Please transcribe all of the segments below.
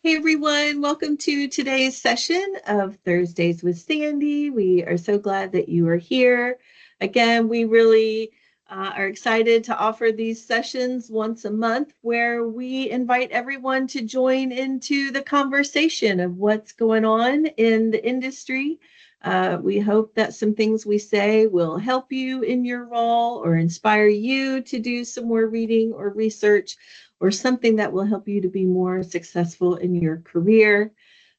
Hey everyone, welcome to today's session of Thursdays with Sandi. We are so glad that you are here. Again, we really are excited to offer these sessions once a month where we invite everyone to join into the conversation of what's going on in the industry. We hope that some things we say will help you in your role or inspire you to do some more reading or research or something that will help you to be more successful in your career.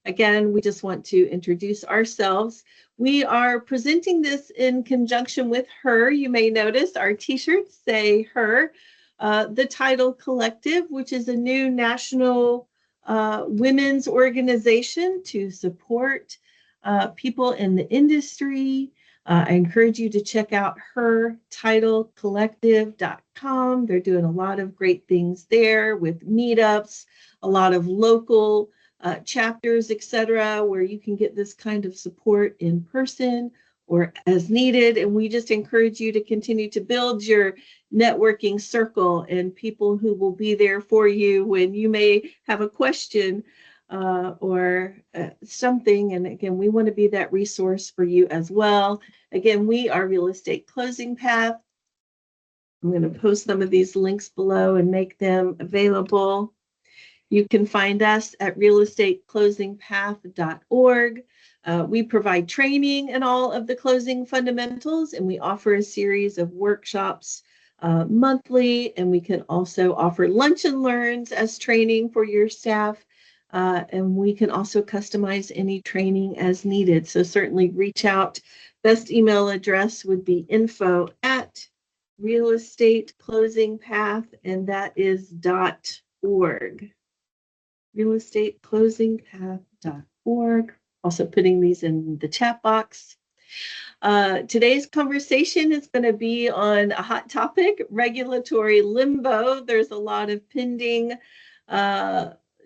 Again, we just want to introduce ourselves. We are presenting this in conjunction with HER. You may notice our t-shirts say HER, the Title Collective, which is a new national women's organization to support people in the industry. I encourage you to check out hertitlecollective.com. They're doing a lot of great things there with meetups, a lot of local chapters, etc., where you can get this kind of support in person or as needed. And we just encourage you to continue to build your networking circle and people who will be there for you when you may have a question or something. And again, we want to be that resource for you as well. Again, we are Real Estate Closing Path. I'm going to post some of these links below and make them available. You can find us at realestateclosingpath.org. We provide training in all of the closing fundamentals, and we offer a series of workshops monthly, and we can also offer lunch and learns as training for your staff. And we can also customize any training as needed. So certainly reach out. Best email address would be info@realestateclosingpath, and that is .org. realestateclosingpath.org. Also putting these in the chat box. Today's conversation is going to be on a hot topic, regulatory limbo. There's a lot of pending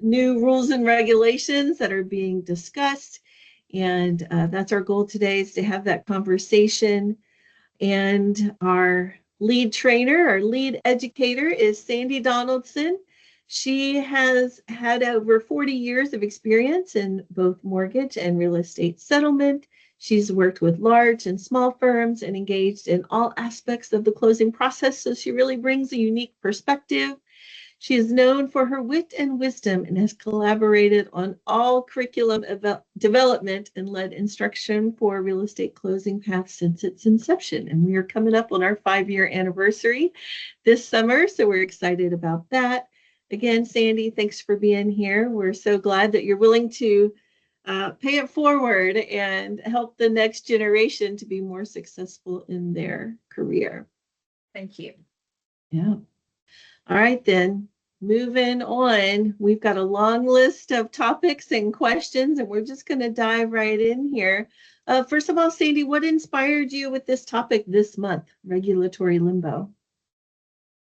new rules and regulations that are being discussed. And that's our goal today, is to have that conversation. And our lead trainer, our lead educator is Sandi Donaldson. She has had over 40 years of experience in both mortgage and real estate settlement. She's worked with large and small firms and engaged in all aspects of the closing process. So she really brings a unique perspective. She is known for her wit and wisdom and has collaborated on all curriculum development and led instruction for Real Estate Closing Path since its inception. And we are coming up on our 5-year anniversary this summer, so we're excited about that. Again, Sandi, thanks for being here. We're so glad that you're willing to pay it forward and help the next generation to be more successful in their career. Thank you. Yeah. All right, then. Moving on, we've got a long list of topics and questions, and we're just going to dive right in here. First of all, Sandi, what inspired you with this topic this month, regulatory limbo?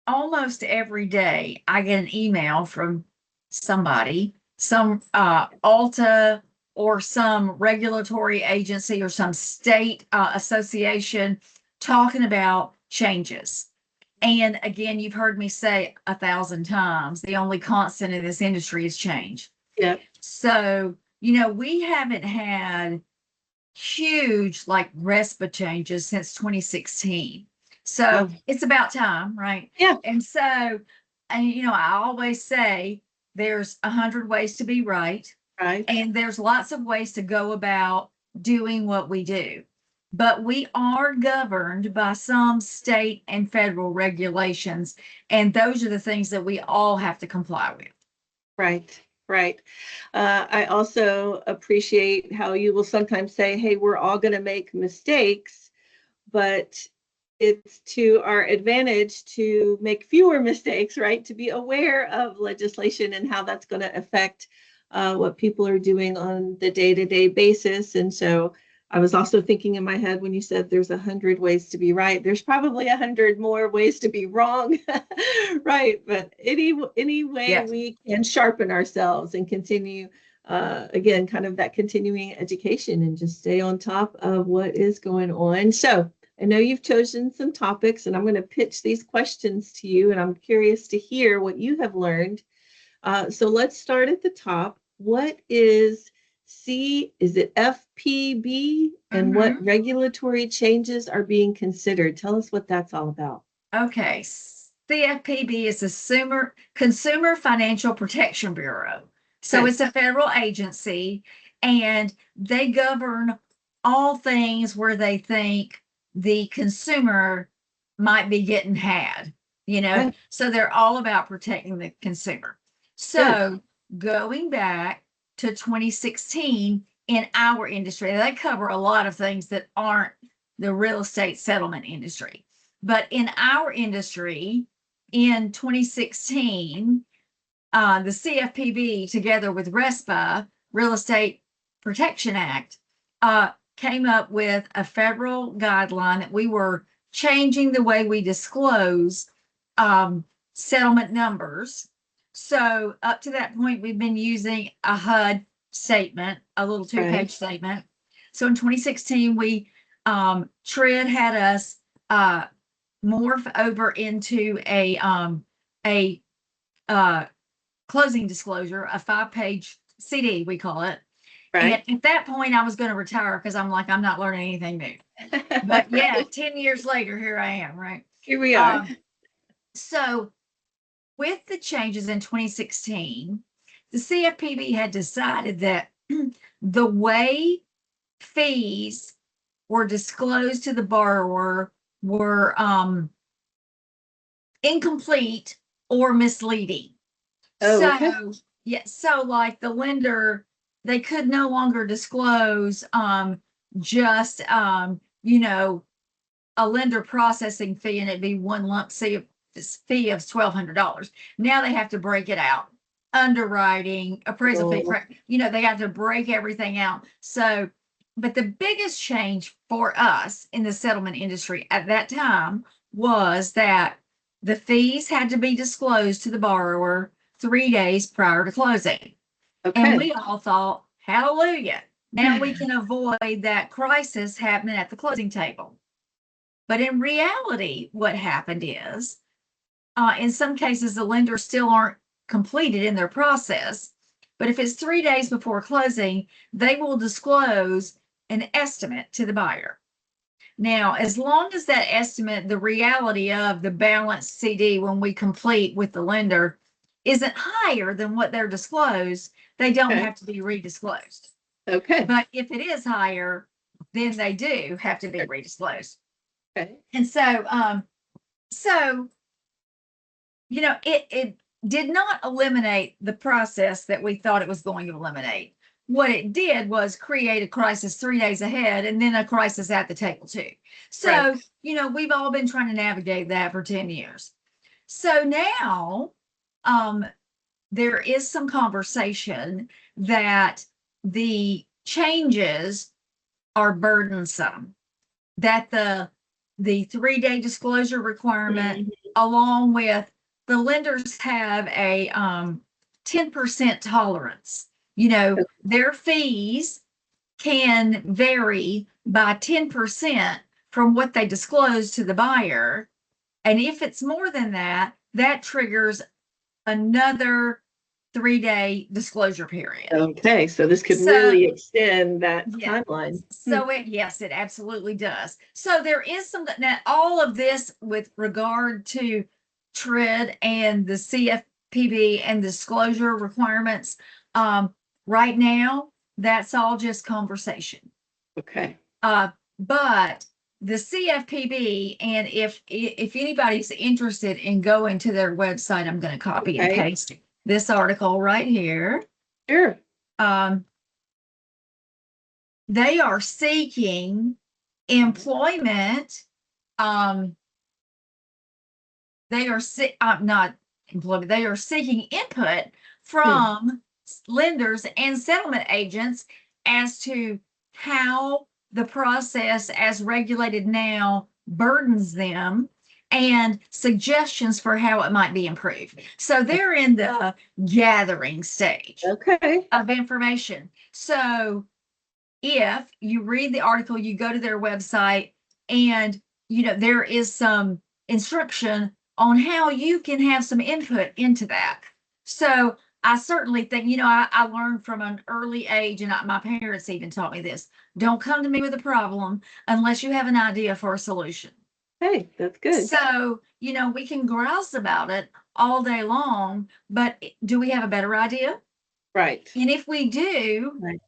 Almost every day, I get an email from somebody, some ALTA or some regulatory agency or some state association talking about changes. And again, you've heard me say 1,000 times, the only constant in this industry is change. Yep. So, we haven't had huge like RESPA changes since 2016. So it's about time, right? Yeah. And so, I always say there's 100 ways to be right. Right. And there's lots of ways to go about doing what we do. But we are governed by some state and federal regulations. And those are the things that we all have to comply with. Right. Right. I also appreciate how you will sometimes say, hey, we're all going to make mistakes, but it's to our advantage to make fewer mistakes, right? To be aware of legislation and how that's going to affect what people are doing on the day-to-day basis. And so I was also thinking in my head when you said there's 100 ways to be right, there's probably 100 more ways to be wrong, right? But any way we can sharpen ourselves and continue, again, kind of that continuing education and just stay on top of what is going on. So I know you've chosen some topics, and I'm going to pitch these questions to you, and I'm curious to hear what you have learned. So let's start at the top. what is is it FPB, and what regulatory changes are being considered? Tell us what that's all about. Okay. CFPB is the Consumer Financial Protection Bureau. So Okay. it's a federal agency, and they govern all things where they think the consumer might be getting had, Okay. so they're all about protecting the consumer. Good. So going back to 2016 in our industry, they cover a lot of things that aren't the real estate settlement industry. But in our industry, in 2016, the CFPB, together with RESPA, Real Estate Protection Act, came up with a federal guideline that we were changing the way we disclose settlement numbers. So up to that point, we've been using a HUD statement, a little two-page statement. So in 2016, we TRID had us morph over into a closing disclosure, a 5-page CD, we call it. Right. And at that point, I was going to retire because I'm like, I'm not learning anything new. But yeah, 10 years later, here I am, right? Here we are. So with the changes in 2016, the CFPB had decided that the way fees were disclosed to the borrower were incomplete or misleading. Oh, okay. So yeah, so like the lender, they could no longer disclose just a lender processing fee, and it'd be one lump fee of $1,200. Now they have to break it out. Underwriting, appraisal fee, they got to break everything out. So, but the biggest change for us in the settlement industry at that time was that the fees had to be disclosed to the borrower 3 days prior to closing. Okay. And we all thought, hallelujah, now we can avoid that crisis happening at the closing table. But in reality, what happened is, in some cases, the lenders still aren't completed in their process. But if it's 3 days before closing, they will disclose an estimate to the buyer. Now, as long as that estimate, the reality of the balance CD when we complete with the lender, isn't higher than what they're disclosed, they don't have to be redisclosed. Okay. But if it is higher, then they do have to be redisclosed. Okay. And so, it did not eliminate the process that we thought it was going to eliminate. What it did was create a crisis 3 days ahead, and then a crisis at the table too. So, we've all been trying to navigate that for 10 years. So now, there is some conversation that the changes are burdensome, that the 3-day disclosure requirement, along with the lenders have a 10% tolerance. Their fees can vary by 10% from what they disclose to the buyer. And if it's more than that, that triggers another 3-day disclosure period. Okay, so this could really extend that timeline. So it absolutely does. So there is some, now all of this with regard to TRID and the CFPB and disclosure requirements, right now, that's all just conversation. Okay. But the CFPB, and if anybody's interested in going to their website, I'm going to copy and paste this article right here. Sure. They are seeking employment. They are not employment. They are seeking input from lenders and settlement agents as to how the process as regulated now burdens them, and suggestions for how it might be improved. So they're in the gathering stage of information. So if you read the article, you go to their website, and there is some instruction on how you can have some input into that. So I certainly think, I learned from an early age, and my parents even taught me this. Don't come to me with a problem unless you have an idea for a solution. Hey, that's good. So, we can grouse about it all day long, but do we have a better idea? Right. And if we do, Right.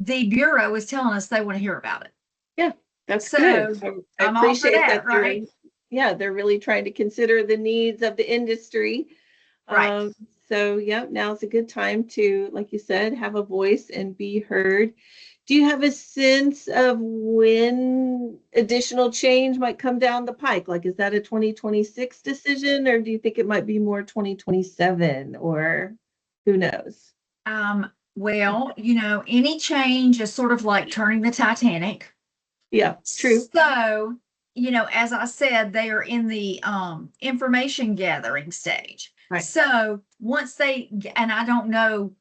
the Bureau is telling us they want to hear about it. Yeah, that's So good. I I'm all for appreciate that, they're, right? yeah, they're really trying to consider the needs of the industry. Right. So yeah, now's a good time to, like you said, have a voice and be heard. Do you have a sense of when additional change might come down the pike? Like, is that a 2026 decision, or do you think it might be more 2027, or who knows? Well, any change is sort of like turning the Titanic. Yeah, true. So, as I said, they are in the information gathering stage. Right. So once and I don't know,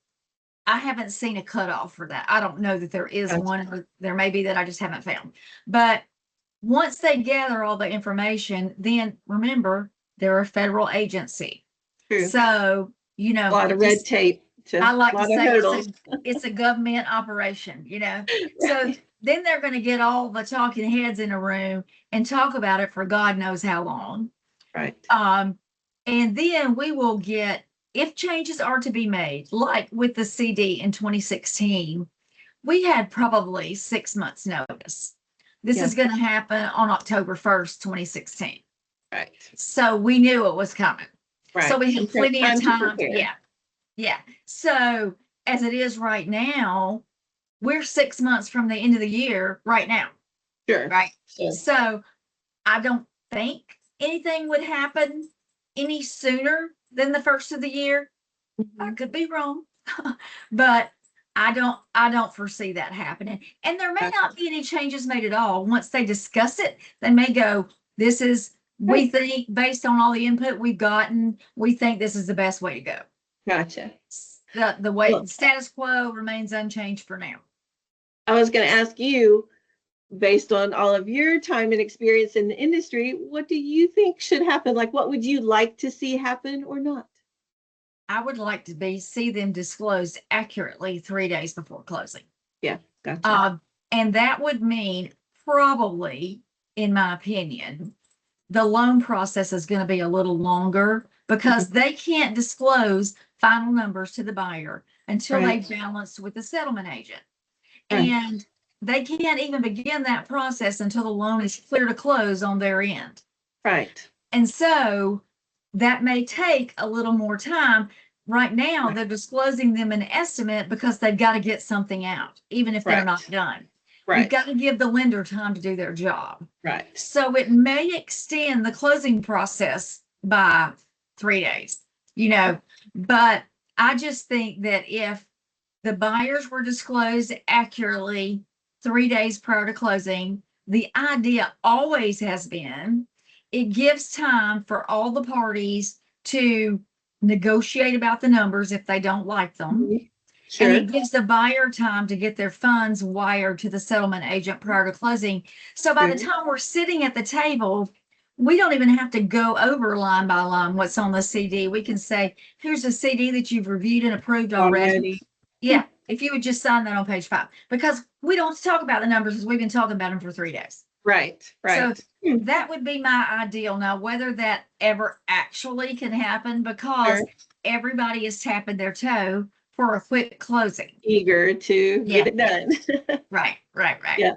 I haven't seen a cutoff for that. I don't know that there is Gotcha. one, or there may be that I just haven't found. But once they gather all the information, then remember, they're a federal agency. True. So, A lot of red tape. I like a lot to of say hurdles. it's a government operation, So Right. then they're going to get all the talking heads in a room and talk about it for God knows how long. Right. And then we will get, if changes are to be made, like with the CD in 2016, we had probably 6 months notice. This is going to happen on October 1st, 2016. Right. So we knew it was coming. Right. So we had plenty of time. prepare. Yeah. So as it is right now, we're 6 months from the end of the year right now. Sure. Right. Sure. So I don't think anything would happen any sooner than the first of the year. I could be wrong, but I don't foresee that happening. And there may not be any changes made at all. Once they discuss it, they may go, we think based on all the input we've gotten, we think this is the best way to go. Gotcha. The way status quo remains unchanged for now. I was going to ask you, based on all of your time and experience in the industry, what do you think should happen? Like, what would you like to see happen or not? I would like to see them disclosed accurately 3 days before closing. Yeah, gotcha. And that would mean probably, in my opinion, the loan process is going to be a little longer because they can't disclose final numbers to the buyer until they've balanced with the settlement agent. And they can't even begin that process until the loan is clear to close on their end. Right. And so that may take a little more time. Right now, they're disclosing them an estimate because they've got to get something out, even if they're not done. Right. You've got to give the lender time to do their job. Right. So it may extend the closing process by 3 days, but I just think that if the buyers were disclosed accurately 3 days prior to closing, the idea always has been it gives time for all the parties to negotiate about the numbers if they don't like them. Sure. And it gives the buyer time to get their funds wired to the settlement agent prior to closing. So by the time we're sitting at the table, we don't even have to go over line by line what's on the CD. We can say, here's a CD that you've reviewed and approved already. Yeah, if you would just sign that on page 5, because we don't talk about the numbers because we've been talking about them for 3 days. Right. So that would be my ideal. Now, whether that ever actually can happen, because everybody is tapping their toe for a quick closing. Eager to get it done. Right. Yeah.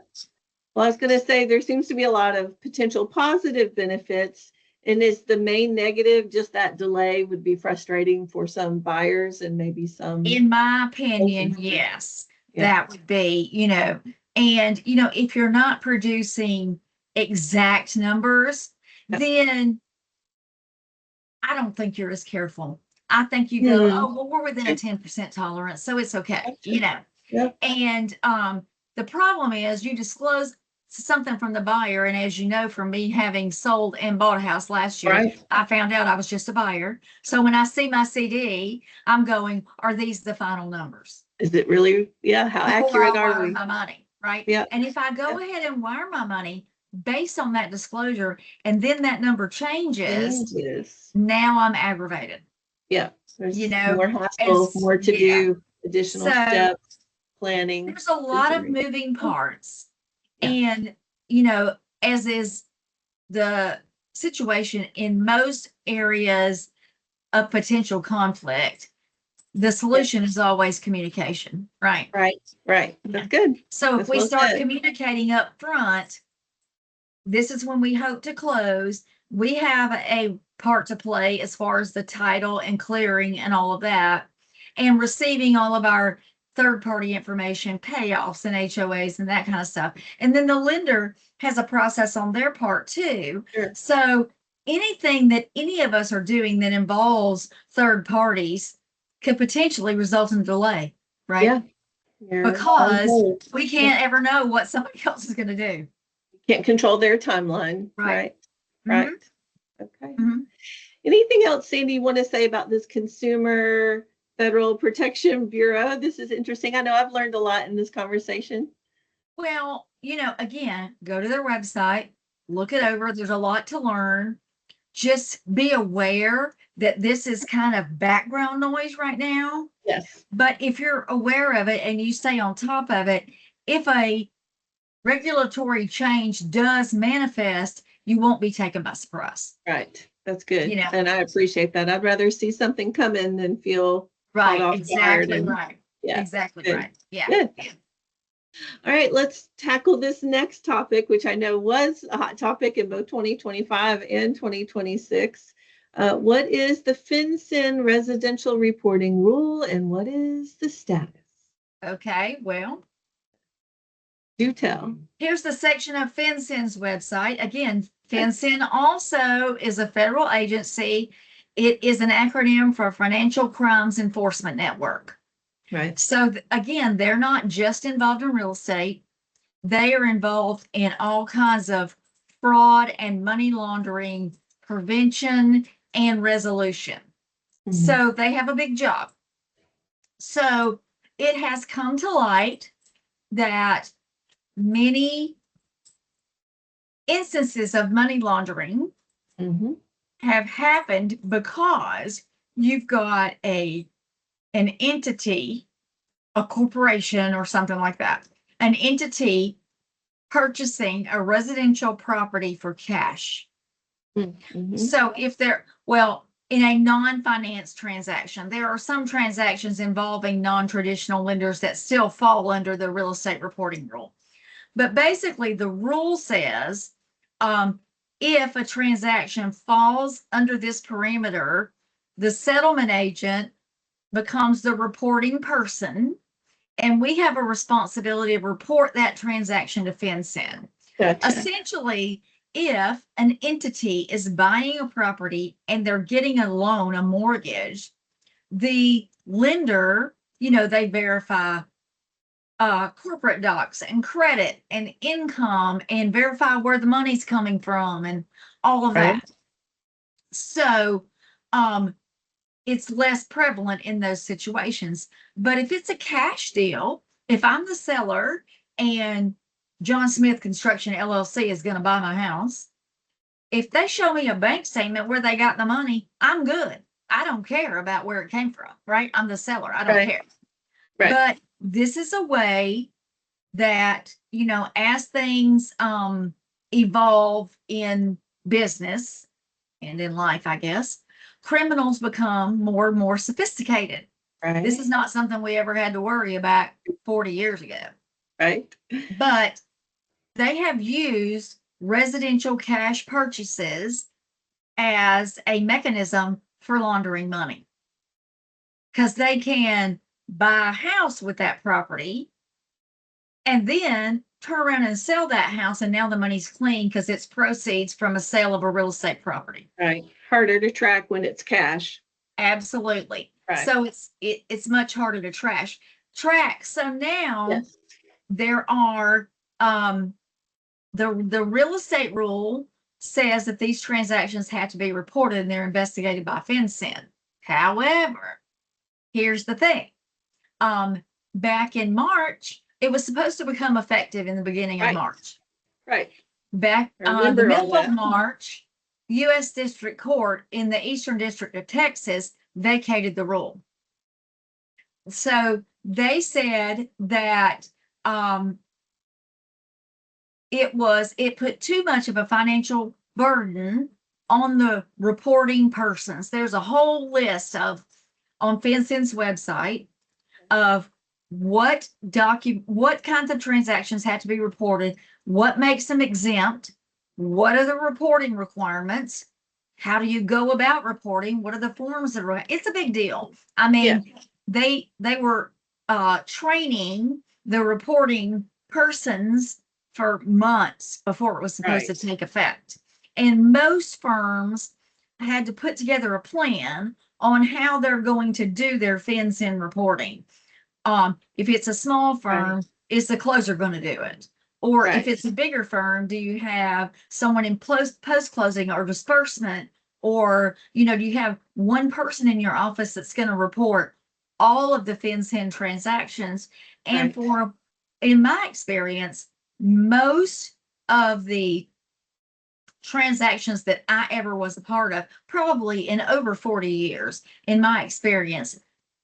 Well, I was going to say there seems to be a lot of potential positive benefits. And is the main negative just that delay would be frustrating for some buyers and maybe some? In my opinion, yes. That would be, and, if you're not producing exact numbers, then I don't think you're as careful. I think you go, oh, well, we're within a 10% tolerance, so it's okay, And the problem is you disclose something from the buyer, and as you know, from me having sold and bought a house last year, I found out I was just a buyer. So when I see my CD, I'm going, are these the final numbers? Is it really? Yeah. How accurate are we? My money, right? Yeah. And if I go ahead and wire my money based on that disclosure, and then that number changes, now I'm aggravated. Yeah. There's you know, more hassle, more to yeah. do, additional So steps, planning. there's a lot of consideration. moving parts. Yeah. And, as is the situation in most areas of potential conflict, the solution is always communication, right? Right. That's good. So if That's we well start said. communicating up front, this is when we hope to close. We have a part to play as far as the title and clearing and all of that, and receiving all of our third-party information, payoffs and HOAs and that kind of stuff. And then the lender has a process on their part too. Sure. So anything that any of us are doing that involves third parties could potentially result in delay, right? Yeah. Because we can't ever know what somebody else is going to do. Can't control their timeline. Right. Right. Okay. Anything else, Sandy, you want to say about this Consumer Federal Protection Bureau? This is interesting. I know I've learned a lot in this conversation. Well, again, go to their website, look it over. There's a lot to learn. Just be aware that this is kind of background noise right now. Yes. But if you're aware of it and you stay on top of it, if a regulatory change does manifest, you won't be taken by surprise. Right. That's good. And I appreciate that. I'd rather see something come in than feel caught off guard. Yeah. Exactly good. right. Yeah. Good. All right, let's tackle this next topic, which I know was a hot topic in both 2025 and 2026. What is the FinCEN residential reporting rule and what is the status? Okay, well, do tell. Here's the section of FinCEN's website. Again, FinCEN also is a federal agency. It is an acronym for Financial Crimes Enforcement Network. Right. So again, they're not just involved in real estate. They are involved in all kinds of fraud and money laundering prevention and resolution. So they have a big job. So it has come to light that many instances of money laundering have happened because you've got an entity, a corporation or something like that, an entity purchasing a residential property for cash. So if in a non-finance transaction, there are some transactions involving non-traditional lenders that still fall under the real estate reporting rule. But basically the rule says, if a transaction falls under this parameter, the settlement agent becomes the reporting person, and we have a responsibility to report that transaction to FinCEN. Gotcha. Essentially, if an entity is buying a property and they're getting a loan, a mortgage, the lender, they verify corporate docs and credit and income and verify where the money's coming from and all of that. So it's less prevalent in those situations. But if it's a cash deal, if I'm the seller and John Smith Construction LLC is going to buy my house, if they show me a bank statement where they got the money, I'm good. I don't care about where it came from, right? I'm the seller. I don't care. Right. But this is a way that, as things evolve in business and in life, I guess, criminals become more and more sophisticated. Right. This is not something we ever had to worry about 40 years ago. Right. But they have used residential cash purchases as a mechanism for laundering money, because they can buy a house with that property and then turn around and sell that house, and now the money's clean because it's proceeds from a sale of a real estate property. Right. Harder to track when it's cash. Absolutely. Right. So it's much harder to track. So now there are the real estate rule says that these transactions have to be reported and they're investigated by FinCEN. However, here's the thing. Back in March, it was supposed to become effective in the beginning of March. Right. Back the middle of March, U.S. District Court in the Eastern District of Texas vacated the rule. So they said that it put too much of a financial burden on the reporting persons. There's a whole list on FinCEN's website of what kinds of transactions have to be reported, what makes them exempt, what are the reporting requirements, how do you go about reporting, what are the forms that are, it's a big deal. I mean, they were training the reporting persons for months before it was supposed to take effect. And most firms had to put together a plan on how they're going to do their FinCEN reporting. If it's a small firm, is the closer going to do it? Or if it's a bigger firm, do you have someone in post-closing or disbursement? Or, do you have one person in your office that's going to report all of the FinCEN transactions? And in my experience, most of the transactions that I ever was a part of, probably in over 40 years, in my experience,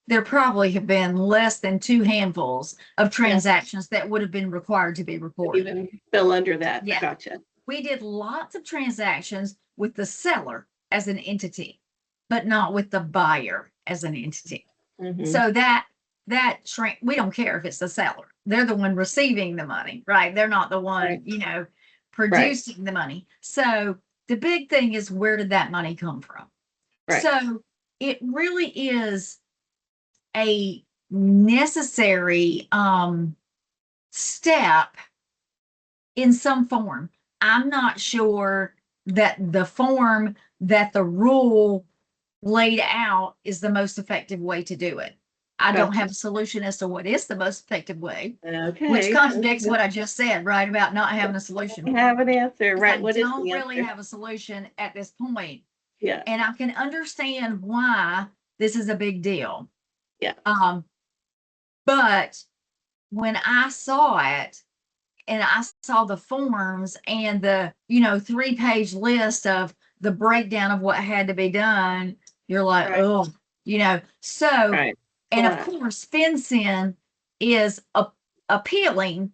there probably have been less than 2 handfuls of transactions that would have been required to be reported. Even fell under that. Yeah. Gotcha. We did lots of transactions with the seller as an entity, but not with the buyer as an entity. Mm-hmm. So we don't care if it's the seller. They're the one receiving the money, right? They're not the one, producing the money. So the big thing is, where did that money come from? So it really is a necessary step in some form. I'm not sure that the form that the rule laid out is the most effective way to do it. I don't have a solution as to what is the most effective way, which contradicts what I just said, right, about not having a solution. I have an answer, right? I don't really have a solution at this point. Yeah. And I can understand why this is a big deal. Yeah. But when I saw it, and I saw the forms and the, 3-page list of the breakdown of what had to be done, you're like, oh, so, and of course, FinCEN is appealing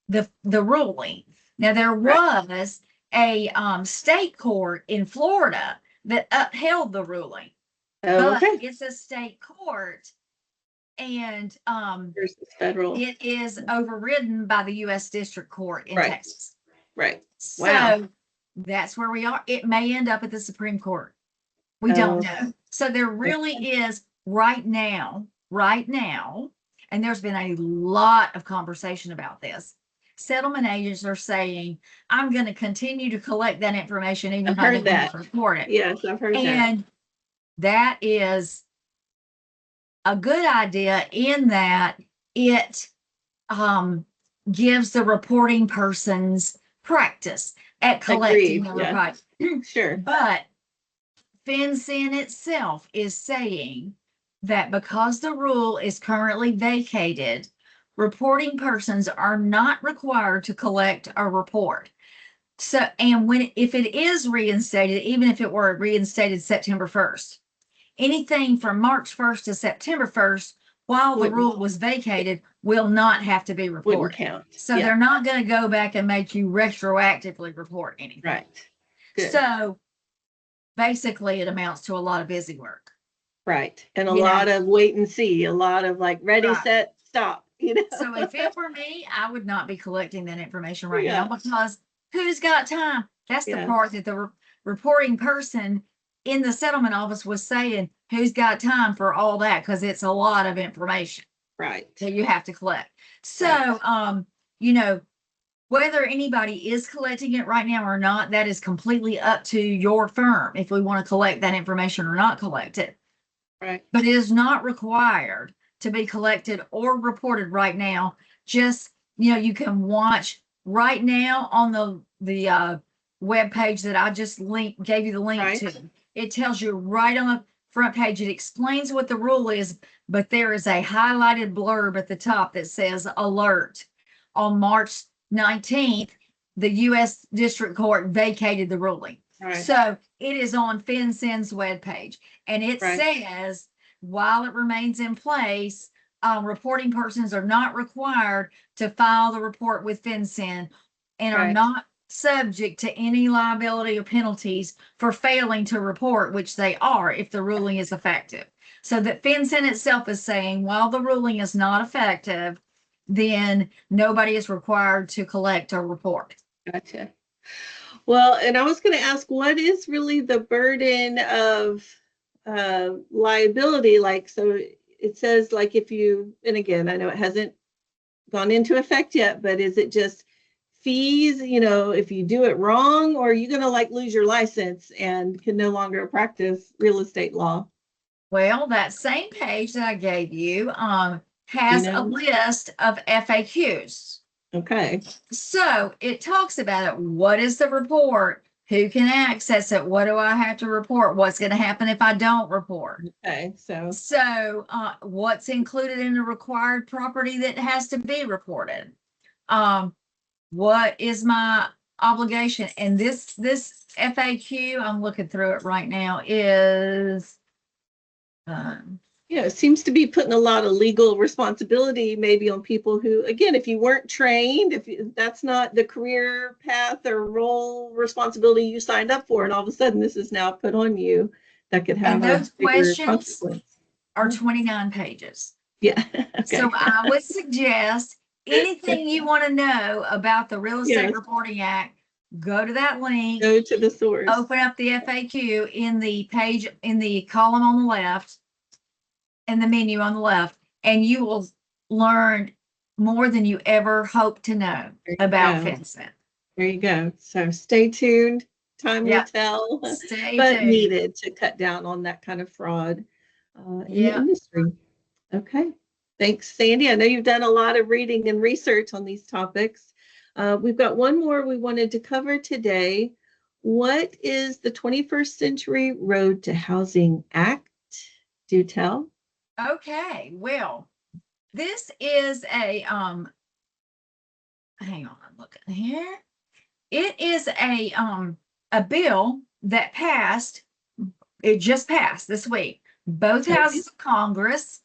the ruling. Now, there was a state court in Florida that upheld the ruling, but it's a state court, and federal. It is overridden by the U.S. District Court in Texas. Right. So that's where we are. It may end up at the Supreme Court. We don't know. So there really is right now, and there's been a lot of conversation about this. Settlement agents are saying, I'm going to continue to collect that information even if I don't report it. Yes, I've heard that. And that is a good idea in that it gives the reporting persons practice at collecting the report. Sure. But FinCEN itself is saying that because the rule is currently vacated, reporting persons are not required to collect a report. So, and if it is reinstated, even if it were reinstated September 1st, anything from March 1st to September 1st, while the rule was vacated, will not have to be reported. Wouldn't count. So they're not going to go back and make you retroactively report anything. Right. Good. So basically, it amounts to a lot of busy work. Right. And a lot of wait and see, a lot of like ready, set, stop. So if it were me, I would not be collecting that information right now, because who's got time? That's the part that the reporting person in the settlement office was saying, who's got time for all that? Because it's a lot of information. Right. That you have to collect. So, whether anybody is collecting it right now or not, that is completely up to your firm if we want to collect that information or not collect it. Right. But it is not required to be collected or reported right now. Just, you can watch right now on the web page that I just gave you the link to. It tells you right on the front page. It explains what the rule is, but there is a highlighted blurb at the top that says alert. On March 19th, the U.S. District Court vacated the ruling. Right. So it is on FinCEN's webpage, and it Right. says, while it remains in place, reporting persons are not required to file the report with FinCEN and are Right. not subject to any liability or penalties for failing to report, which they are if the ruling is effective. So that FinCEN itself is saying, while the ruling is not effective, then nobody is required to collect or report. Gotcha. Well, and I was going to ask, what is really the burden of liability? Like, so it says, like, if you, and again, I know it hasn't gone into effect yet, but is it just fees, if you do it wrong, or are you going to like lose your license and can no longer practice real estate law? Well, that same page that I gave you has a list of FAQs. Okay. So it talks about it. What is the report? Who can access it? What do I have to report? What's going to happen if I don't report? Okay. So what's included in the required property that has to be reported? What is my obligation? And this FAQ, I'm looking through it right now, is it seems to be putting a lot of legal responsibility maybe on people who, again, if you weren't trained, if that's not the career path or role responsibility you signed up for, and all of a sudden this is now put on you, that could have a bigger consequence. Are 29 pages. Yeah. Okay. So I would suggest anything you want to know about the Real Estate Reporting Act, go to that link. Go to the source. Open up the FAQ in the page, in the column on the left, and the menu on the left, and you will learn more than you ever hoped to know about FinCEN. There you go. So stay tuned. Time will tell, but needed to cut down on that kind of fraud in the industry. Okay. Thanks, Sandy. I know you've done a lot of reading and research on these topics. We've got one more we wanted to cover today. What is the 21st Century Road to Housing Act? Do tell. Okay, well, this is a hang on, I'm looking here. It is a bill that passed. It just passed this week, both houses of Congress,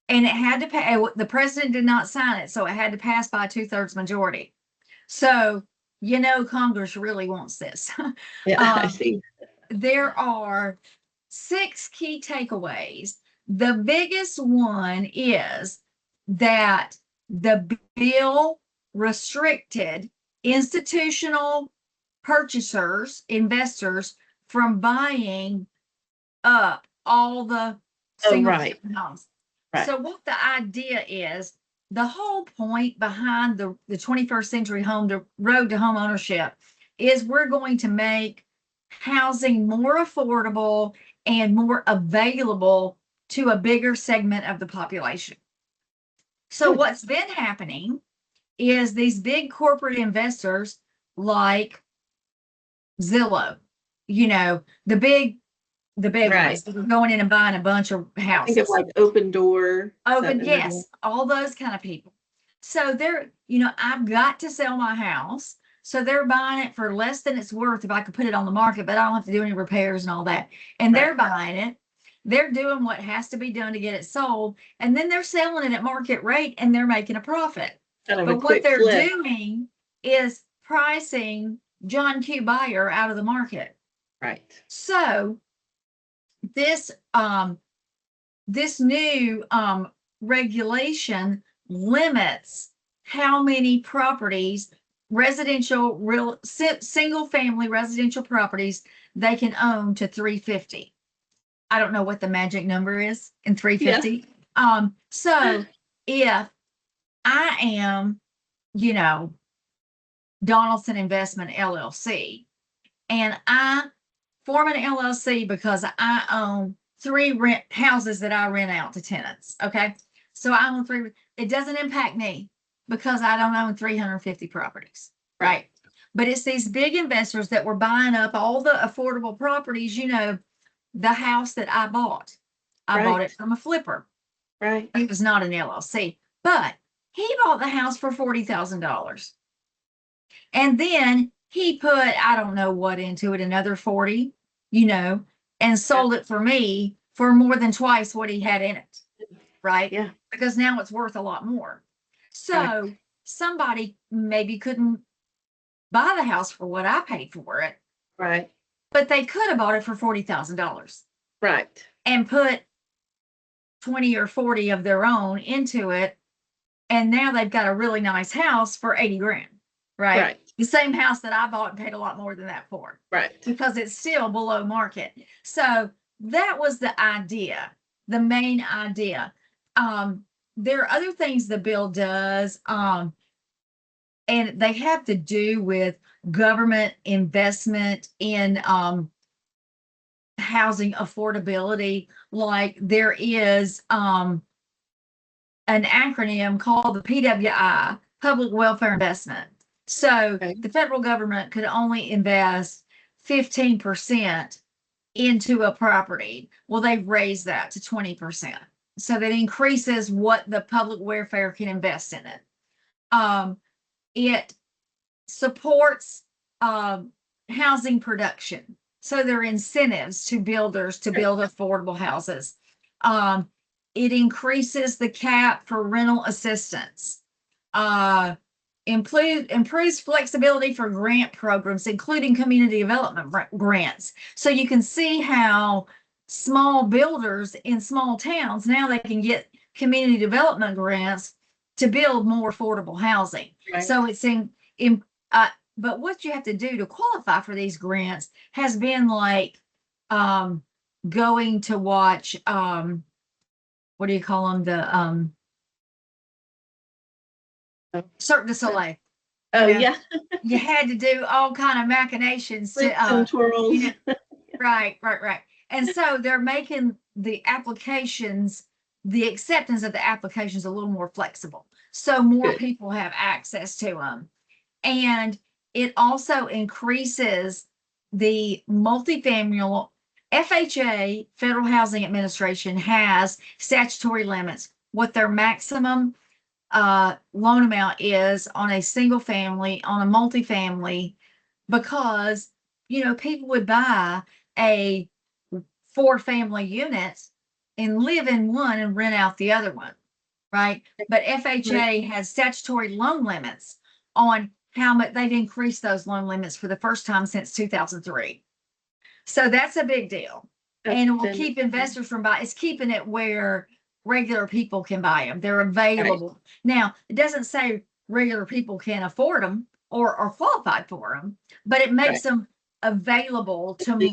and it had to pass. The president did not sign it, so it had to pass by a 2/3 majority. So Congress really wants this. Yeah, I see. There are 6 key takeaways. The biggest one is that the bill restricted institutional purchasers, investors, from buying up all the single homes. Right. So what the idea is, the whole point behind the 21st Century Road to Home Ownership is we're going to make housing more affordable and more available to a bigger segment of the population. So what's been happening is these big corporate investors like Zillow, the big ones that are going in and buying a bunch of houses. Think of like Open Door. Yes, all those kind of people. So they're, I've got to sell my house. So they're buying it for less than it's worth if I could put it on the market, but I don't have to do any repairs and all that. And they're buying it. They're doing what has to be done to get it sold. And then they're selling it at market rate and they're making a profit. But what they're doing is pricing John Q. Buyer out of the market. Right. So this new regulation limits how many properties, single family residential properties, they can own to 350. I don't know what the magic number is in 350. Yeah. So if I am, Donaldson Investment LLC, and I form an LLC because I own 3 houses that I rent out to tenants. Okay. So I own 3. It doesn't impact me because I don't own 350 properties. Right. But it's these big investors that were buying up all the affordable properties, the house that I bought. I bought it from a flipper. Right. It was not an LLC, but he bought the house for $40,000. And then he put, I don't know what into it, another 40, you know, and sold it for me for more than twice what he had in it. Right? Yeah. Because now it's worth a lot more. So Right. somebody maybe couldn't buy the house for what I paid for it, Right. but they could have bought it for $40,000 Right. and put 20 or 40 of their own into it. And now they've got a really nice house for 80 grand, right? Right. The same house that I bought and paid a lot more than that for, Right. because it's still below market. So that was the idea, the main idea. There are other things the bill does, and they have to do with government investment in housing affordability. Like there is an acronym called the PWI, Public Welfare Investment. So Okay. the federal government could only invest 15% into a property. Well, they've raised that to 20%. So that increases what the public welfare can invest in it. It supports housing production. So there are incentives to builders to build affordable houses. It increases the cap for rental assistance. Improves flexibility for grant programs, including community development grants. So you can see how small builders in small towns, now they can get community development grants to build more affordable housing. Right. So it's but what you have to do to qualify for these grants has been like going to watch what do you call them, the Cirque du Soleil. Oh, You know, yeah. you had to do all kind of machinations Flips to and twirls. you know, right. And so they're making the applications, the acceptance of the applications a little more flexible, so more Good. people have access to them. And it also increases the multifamily. FHA, Federal Housing Administration, has statutory limits, what their maximum loan amount is on a single family, on a multifamily, because, you know, people would buy a 4-family unit and live in one and rent out the other one, right? But FHA has statutory loan limits on how much. They've increased those loan limits for the first time since 2003. So that's a big deal. And it will keep investors from buying. It's keeping it where regular people can buy them. They're available. Right. Now, it doesn't say regular people can afford them or are qualified for them, but it makes them available to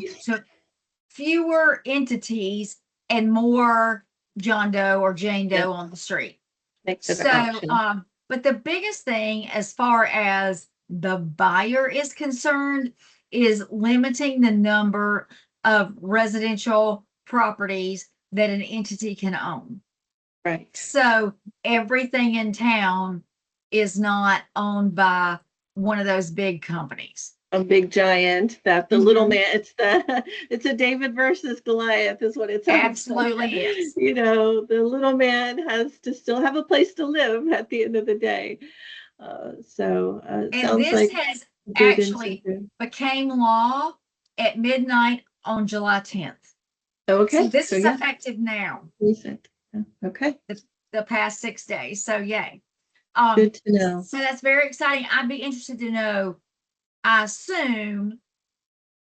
fewer entities and more John Doe or Jane Doe on the street. Makes it an option. But the biggest thing as far as the buyer is concerned is limiting the number of residential properties that an entity can own. Right. So everything in town is not owned by one of those big companies. A big giant that the little man, it's a David versus Goliath is what it's absolutely is. You know, the little man has to still have a place to live at the end of the day. And sounds this like has actually became law at midnight on July 10th. Okay. So this is effective now. Recent. Okay. The past 6 days. So yay. Good to know. So that's very exciting. I'd be interested to know, I assume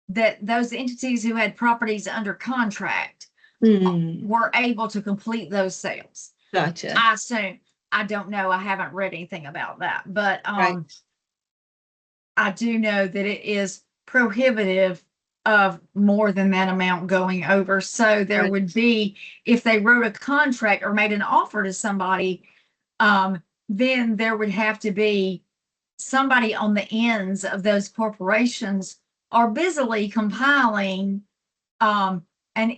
that those entities who had properties under contract were able to complete those sales. Gotcha. I assume. I don't know. I haven't read anything about that, but I do know that it is prohibitive of more than that amount going over. So there would be, if they wrote a contract or made an offer to somebody, then there would have to be somebody on the ends of those corporations are busily compiling an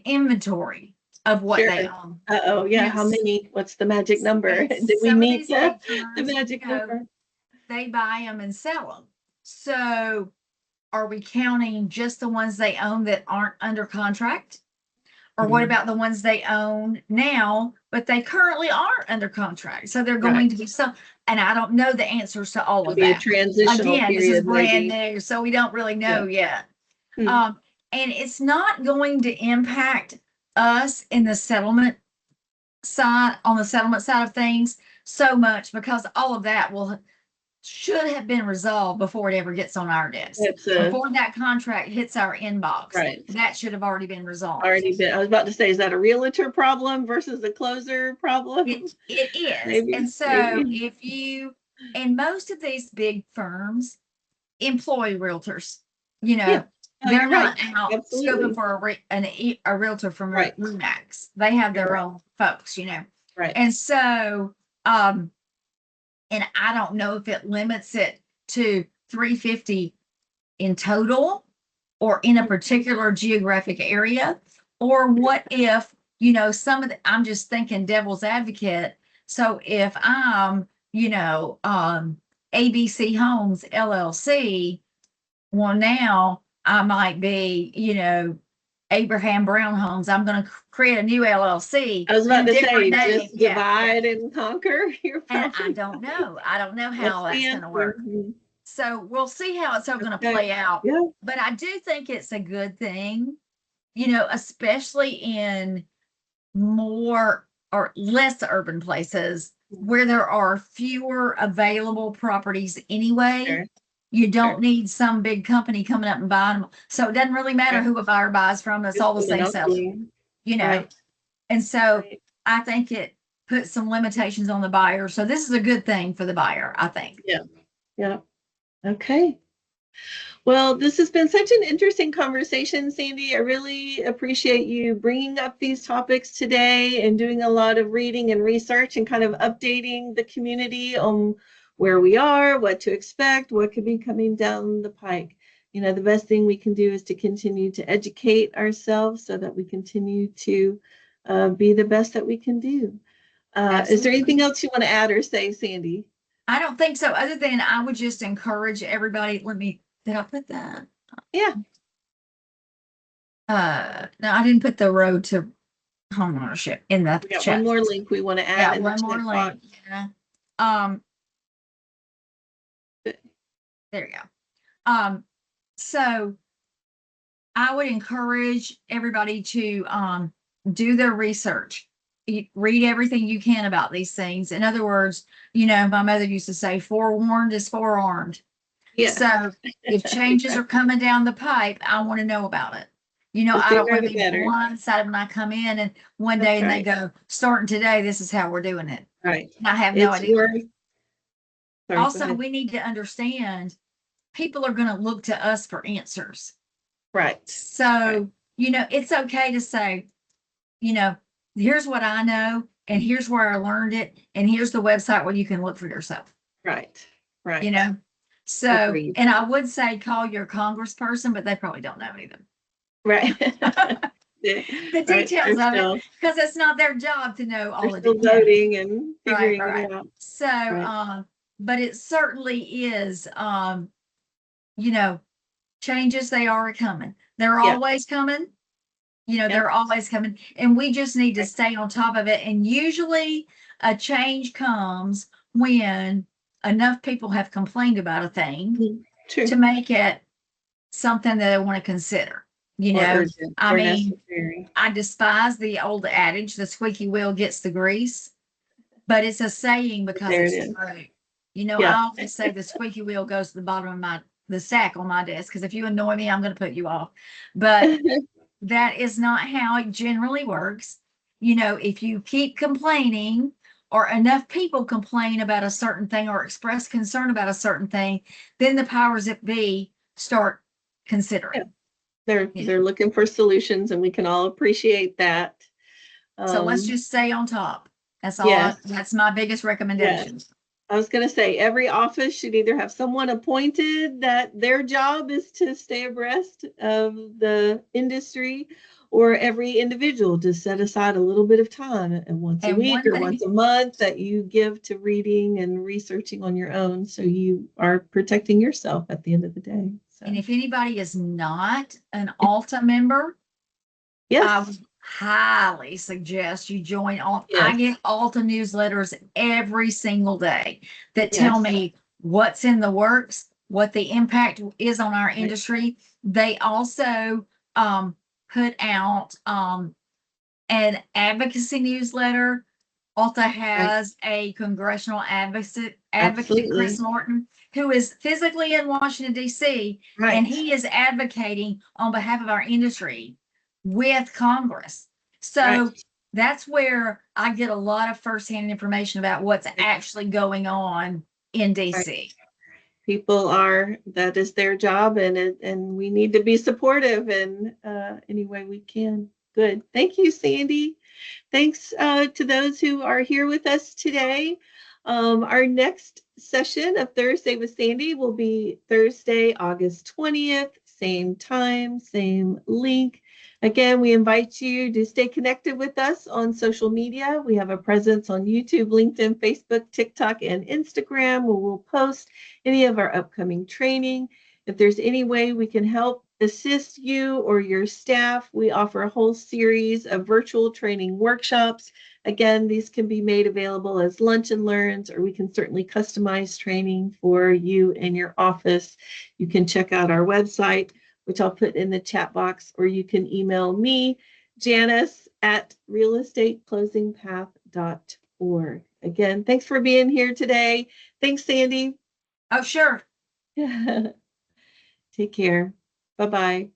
inventory of what they own. Oh, yeah. Yes. How many? What's the magic number? Did we meet the magic number? They buy them and sell them. So are we counting just the ones they own that aren't under contract? Or what about the ones they own now, but they currently are under contract? So they're going to be some, and I don't know the answers to all It'll of be a that. transitional Again, this is period, brand maybe. new, so we don't really know yet. Hmm. And it's not going to impact us in the settlement side, on the settlement side of things so much, because all of that should have been resolved before it ever gets on our desk. Before that contract hits our inbox, Right. that should have already been resolved. Already been. I was about to say, is that a realtor problem versus a closer problem? It is. Maybe, and so maybe. if you, and most of these big firms employ realtors, Yeah. Oh, they're you're not right. out Absolutely. scoping for a realtor from Right. RE/MAX. They have their You're right. own folks, Right. And so, and I don't know if it limits it to 350 in total or in a particular geographic area, or what if, some of the, I'm just thinking devil's advocate. So if I'm, ABC Homes LLC, well, now I might be, Abraham Brown Homes. I'm going to create a new LLC. I was about to say, name. just divide and conquer. You're And probably. I don't know. I don't know how That's the that's going to work. answer. So we'll see how it's all going to Okay. play out. Yeah. But I do think it's a good thing, especially in more or less urban places where there are fewer available properties anyway. Sure. You don't need some big company coming up and buying them. So it doesn't really matter who a buyer buys from. It's all the same seller, Right. And so Right. I think it puts some limitations on the buyer. So this is a good thing for the buyer, I think. Yeah. Yeah. Okay. Well, this has been such an interesting conversation, Sandi. I really appreciate you bringing up these topics today and doing a lot of reading and research and kind of updating the community on where we are, what to expect, what could be coming down the pike. The best thing we can do is to continue to educate ourselves so that we continue to be the best that we can do. Is there anything else you want to add or say, Sandi? I don't think so, other than I would just encourage everybody. Did I put that? Yeah. No, I didn't put the road to homeownership in the We got chat. one more link we want to add in the one more chat link. box. Yeah. There you go. So I would encourage everybody to do their research. Read everything you can about these things. In other words, my mother used to say, forewarned is forearmed. Yeah. So if changes are coming down the pipe, I want to know about it. I don't want to be blindsided when I come in and one day and they go, starting today, this is how we're doing it. Right. And I have no idea. Sorry, also, we need to understand people are going to look to us for answers. Right. So, it's okay to say, here's what I know, and here's where I learned it, and here's the website where you can look for yourself. Right. Right. So, Agreed. and I would say call your congressperson, but they probably don't know either. Right. The details of it, because it's not their job to know all the details. Voting and figuring it out. So, but it certainly is, changes, they are coming. They're always coming. They're always coming, and we just need to stay on top of it. And usually a change comes when enough people have complained about a thing to make it something that they want to consider. I mean, necessary. I despise the old adage, the squeaky wheel gets the grease, but it's a saying because it's true. I always say the squeaky wheel goes to the bottom of the sack on my desk, because if you annoy me, I'm going to put you off. But that is not how it generally works. If you keep complaining, or enough people complain about a certain thing or express concern about a certain thing, then the powers that be start considering. They're looking for solutions, and we can all appreciate that. So let's just stay on top. That's all. That's my biggest recommendation. Yes. I was going to say, every office should either have someone appointed that their job is to stay abreast of the industry, or every individual to set aside a little bit of time, and once a week or once a month, that you give to reading and researching on your own, so you are protecting yourself at the end of the day. So. And if anybody is not an Alta member, yes, highly suggest you join on. I Yes. get Alta newsletters every single day that tell Yes. me what's in the works, what the impact is on our Right. industry. They also put out an advocacy newsletter. Alta Right. has a congressional advocate, Chris Absolutely. Norton, who is physically in Washington, D.C., and Right. he is advocating on behalf of our industry with Congress. Right. So that's where I get a lot of firsthand information about what's actually going on in Right. DC. People are, that is their job, and we need to be supportive in any way we can. Good. Thank you, Sandy. Thanks to those who are here with us today. Our next session of Thursday with Sandy will be Thursday, August 20th, same time, same link. Again, we invite you to stay connected with us on social media. We have a presence on YouTube, LinkedIn, Facebook, TikTok, and Instagram, where we'll post any of our upcoming training. If there's any way we can help assist you or your staff, we offer a whole series of virtual training workshops. Again, these can be made available as lunch and learns, or we can certainly customize training for you and your office. You can check out our website, which I'll put in the chat box, or you can email me, Janis at realestateclosingpath.org. Again, thanks for being here today. Thanks, Sandy. Oh, sure. Take care. Bye-bye.